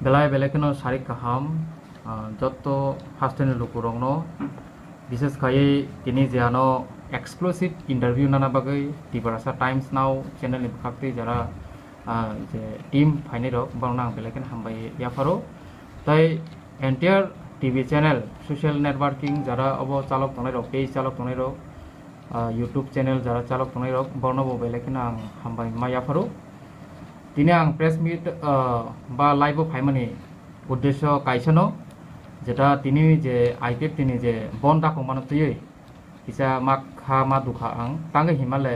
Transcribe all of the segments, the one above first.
belai belai keno sarik kaham joto hasteni lukurongno বিশেষ kai tini jano exclusive interview nana bagai di Barasa Times Now channel ni bakti jara je team faini rok bangnang belekin hambai ya faro tai entire TV channel social networking jara obo chalok tonai rok page chalok tonai rok YouTube channel jara chalok tonai rok borno bo belekin ang hambai ma ya faro tini ang press meet ba live faimani uddesho kaisano যেটা তিনি যে IPF তিনি যে বন দাকো মানো তুই কিসা মাখা মা দুখা আং তাঙ্গে হিমালে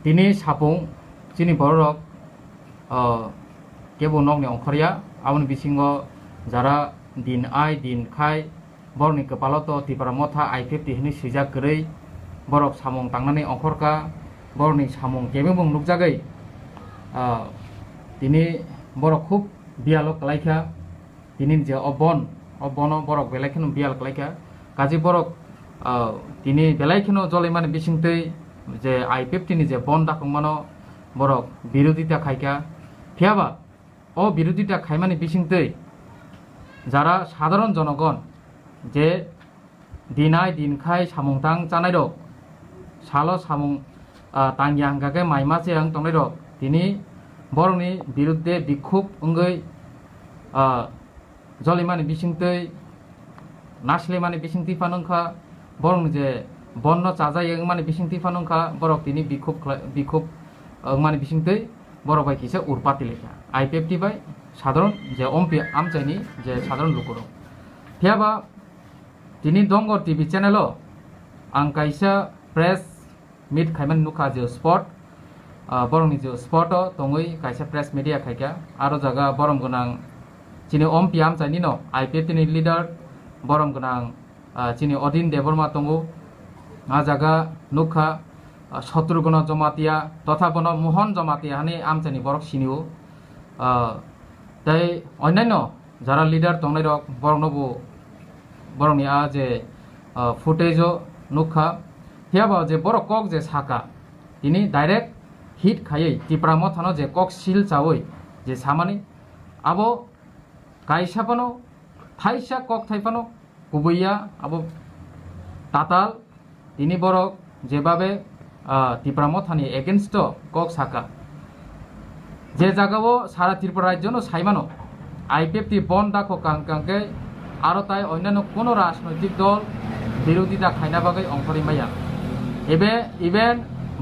তিনি সাপুং চিনি বড়রক কেবো নংনি অংখরিয়া আবনি বিসিঙ্গ যারা দিন আই দিন খাই বরনি কপালত তিপারা মথা আইপিএফ তিহিনি সিজা গরৈ বরক সামং তাংনানি অংখরকা বরনি সামং কেবেবং নুকজাগৈ তিনি বরক খুব বিয়ালক লাইখা তিনি যে অবন বরক বেলাইখেনো বিয়াল কলাইকা কাজী বরক তিনি বেলাইখেনো জলে মানে বিসিংতৈ যে আইপিএফ তিনি যে বন দাকংমানো বরক বিরোধিতা খাইকা ফিয়াবা ও বিরোধিতা খাইমানি বিসিংতৈ যারা সাধারণ জনগণ যে দিনাই দিন খাই সামংতাং চানাই রক সালো সামং তাঙ্গিয়া হাঙ্গাকে মাইমাচে আং তংনাই রক তিনি বরংনি বিরুদ্ধে বিক্ষোভ অঙ্গৈ জলিমানি বিসিংতৈ নাসলেমানি বিসিংতি ফানংখা বরং যে বন্য চাজাই মানে বিসিংতি ফানংখা বরক তিনি বিক্ষোভ মানে বিসিংতৈ বরক বাই কিসে উরপাতি লেখা আইপিএফ টি বাই সাধারণ যে অম্পি আমচাইনি যে সাধারণ লোকর ফিয়াবা তিনি দঙ্গ টিভি চ্যানেল আং কাইসা প্রেস মিট খাইমান নুখা যে স্পট বরংনি যে স্পট তংই কাইসা প্রেস মিডিয়া খাইকা আরো জায়গা বরং গোনাং চিনি অম্পি আমচাইনি ন আইপিএফ তিনি লিডার বরং গোনাং চিনি অদিন দেববর্মা তঙ্গু আ জায়গা নুখা শত্রুঘ্ন জমাতিয়া তথা বন মোহন জমাতিয়া হানি আমচাইনি বরক সিনিও তাই অন্যান্য যারা লিডার তংনাই রক বরংনবু বরংনি আ যে ফুটেজও নুখা হিয়াবা যে বড় কক যে সাকা তিনি ডাইরেক্ট হিট খাইয়ে টিপ্রাম থানো যে কক সিল চাওই যে সামানি আবো কাইসাপানো থাইসা কক থাইপানো কুবইয়া আবো তাতাল তিনি বরক যেভাবে টিপ্রাম থানি এগেনস্ট কক সাকা যে জায়গাও সারা ত্রিপুরা রাজ্য সাইমানো আইপিএফ টি বন দাখো কাংকে আরো তাই অন্যান্য কোনো রাজনৈতিক দল বিরোধিতা খাইনা বাগৈ অংশরিমাইয়া এবে ইভেন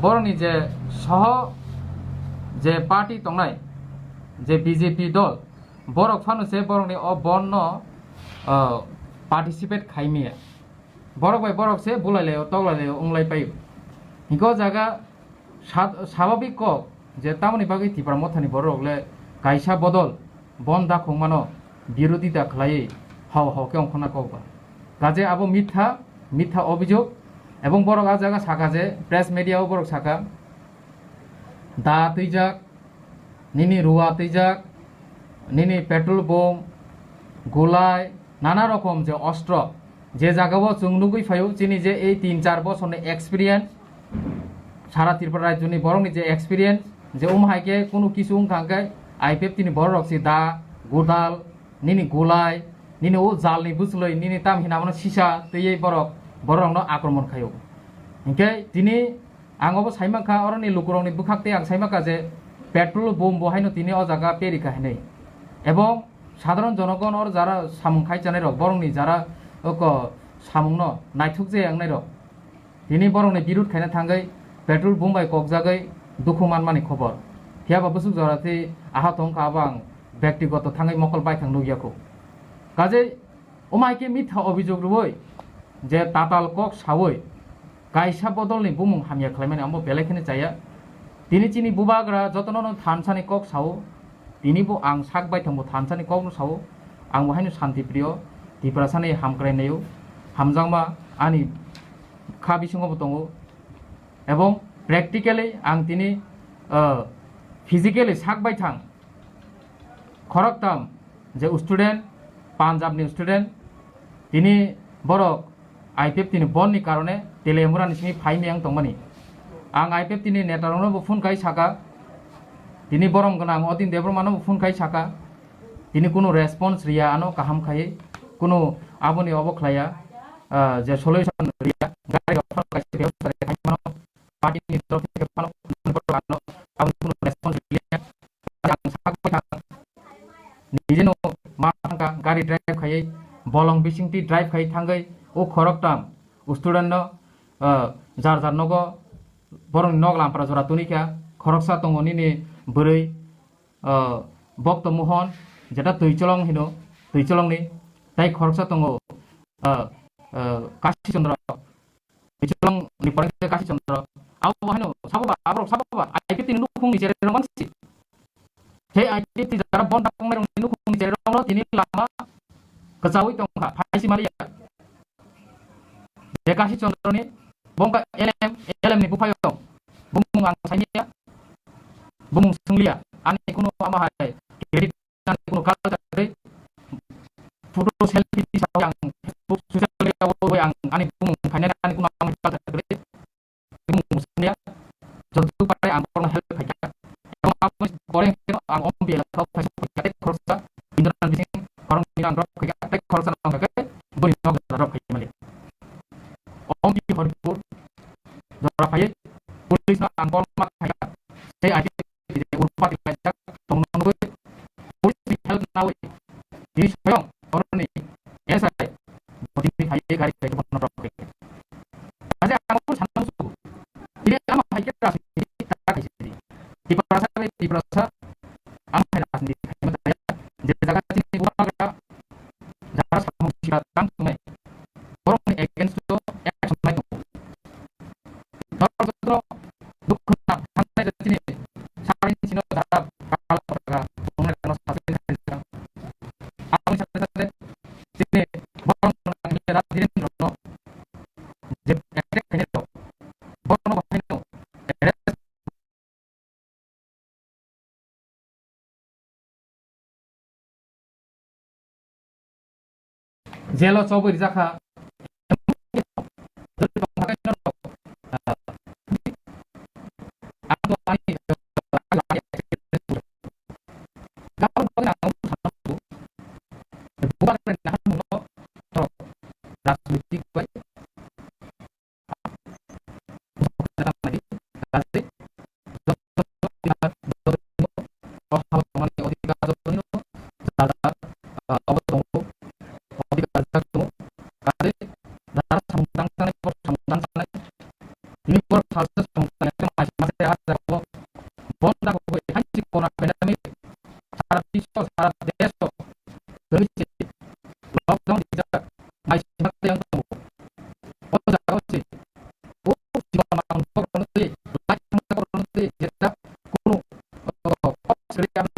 বরংনি যে সহ যে পার্টি তংনাই যে বিজেপি দল বরক ফানুসে বরংনি অ বন্ন পার্টিসিপেট খাইমিয়া বরক বাই বরক সে বুলাইলে তগলাইলে উংলাই পাই হিগো জায়গা স্বাভাবিক কক যে তামনি বাগৈ ত্রিপুরা মথানি বরকলে কাইসা বদল বন দাখংমানো বিরোধিতা খালাই হাও হাওকে অংখনা কবা কাজে আবো মিথ্যা অভিযোগ এবং বরক আ জায়গা সাকা যে প্রেস মিডিয়াও বরক সাকা দা তৈজাক নিনি রুয়া তৈজাক নিনি পেট্রোল বোম গোলাই নানা রকম যে অস্ত্র যে জায়গাও চুংনুগুই ফাইও চিনি যে এই 3-4 বছরনি এক্সপিরিয়েন্স সারা ত্রিপুরা রাজ্যনি বরংনি যে এক্সপিরিয়েন্স যে হাইকে কোনো কিছু উংখাঙ্কে আইপিএফ তিনি বড় রকছি দা গোদাল নিনি গোলাই নিনি ও জালনি বুঝলই নিনি তাম হিনামানো সিসা তৈ বরংনো আক্রমণ খাইও হিংকে তিনি আংবো সাইমাখা অরনি লুকুরংনি বুখাকতে আং সাইমাখা যে পেট্রোল বোম বহাইনো তিনি অ জায়গা পেরিকা হেनै এবং সাধারণ জনগণ অর যারা সামুং খাইজানাই রক বরংনি যারা সামুংন নাইথুক যে আংনাই রক তিনি বরংনি বিরোধ খাইনা থাঙ্গै পেট্রোল বোম বাই ককজাগৈ দুখু মানমানি খবর হিয়াবা বুসুক জরাতে আহত হংখাবো আং ব্যক্তিগত থাঙ্গै মকল বাইথাং নুগিয়াखौ কাজে ওমাইকে মিথ্যা অভিযোগ রুবই যে তাতাল কক সাওই কাইসা বদলনি বুমুং হামিয়া খালাইমানি আমবো বেলাইখানে চাইয়া তিনি চিনি বুবাগ্রা যতন থানসানি কক সাও তিনি বো আং সাক বাইথাंबो थानसानि कौनो सावो आं बहायनो शान्ति प्रिय ত্রিপুরা सानि हामग्रायनायाव हामजांमा आंनि खा बिसङावबो दङ এবং প্র্যাকটিক্যালি आं তিনি फिजिक्যালি साक বাইথাं खरकताम যে স্টুডেন্ট পাঞ্জাবনি স্টুডেন্ট তিনি বরক আইপিএফ তিনি বননি কারণে তেলেমুরানি সিমি ফাইমি আং তংমানি आं आइपिएफ तिनि नेतारंनो फुन kai saka tini borong genang odin debro mano phone kai saka tini kuno response ria ano kaham khai kuno aboni oboklaya je solution ria gari phone kai se kai mano party ni terus ke pano ano aboni kuno response ria yang sak nijeno mangka gari drive khai bolong bising ti drive khai thangai o khorok tam student no jar jar nogo borong nog lam para jora tunika khoroksa tongoni ni börei bokto mohon jeta tuicholong hino tuicholong ni tai khoroksa tongo kashi chandra tuicholong ni porang kashi chandra aw hino sababa abrok sababa IPT ni nukhung ni jere romansi he IPT jara bon tapong merong ni nukhung ni jere rong tini lama kecawi tongka phaisi maria je kashi chandra ni bongka LM ni bupayong bumung ang sanya bumung sunglia ani kuno amahai kredit ani kuno kalta kredit foto selfie di yang sosial media yang ani bumung kanya ani kuno amahai kalta kredit bumung sunglia jotu pare ampong help kaya yang apa goreng kino ang ombi la kau pasi kaya korsa indran bising orang bilang drop kaya tek korsa nang kaya boni nog drop kaya mali ombi horpur drop kaya pulis na angkol mak kaya saya ada urpa di pajak tongnon gue pulis help nawe ini soyong orang ni ya saya bodi ni hai gari ke pon rok ke aja kamu sanam su ini lama hai ke ras tak di perasa am hai ras di mata ya jaga sini buat kita jaga sama kita tang sungai orang ni against to action mai terus duk na hanai sini sarin sino dara kala ka umne kano sasin ka ami sate sini borong ni da dirin no je ekre kene to borong bahino jelo chobo jaka ini por falsos pengetahuan masih ada kok bonda kok hanci kona pandemi sarap piso sarap deso terus lockdown tidak masih mati yang tahu oh tahu sih oh cuma mang kok nanti lagi kok nanti kita kuno oh serius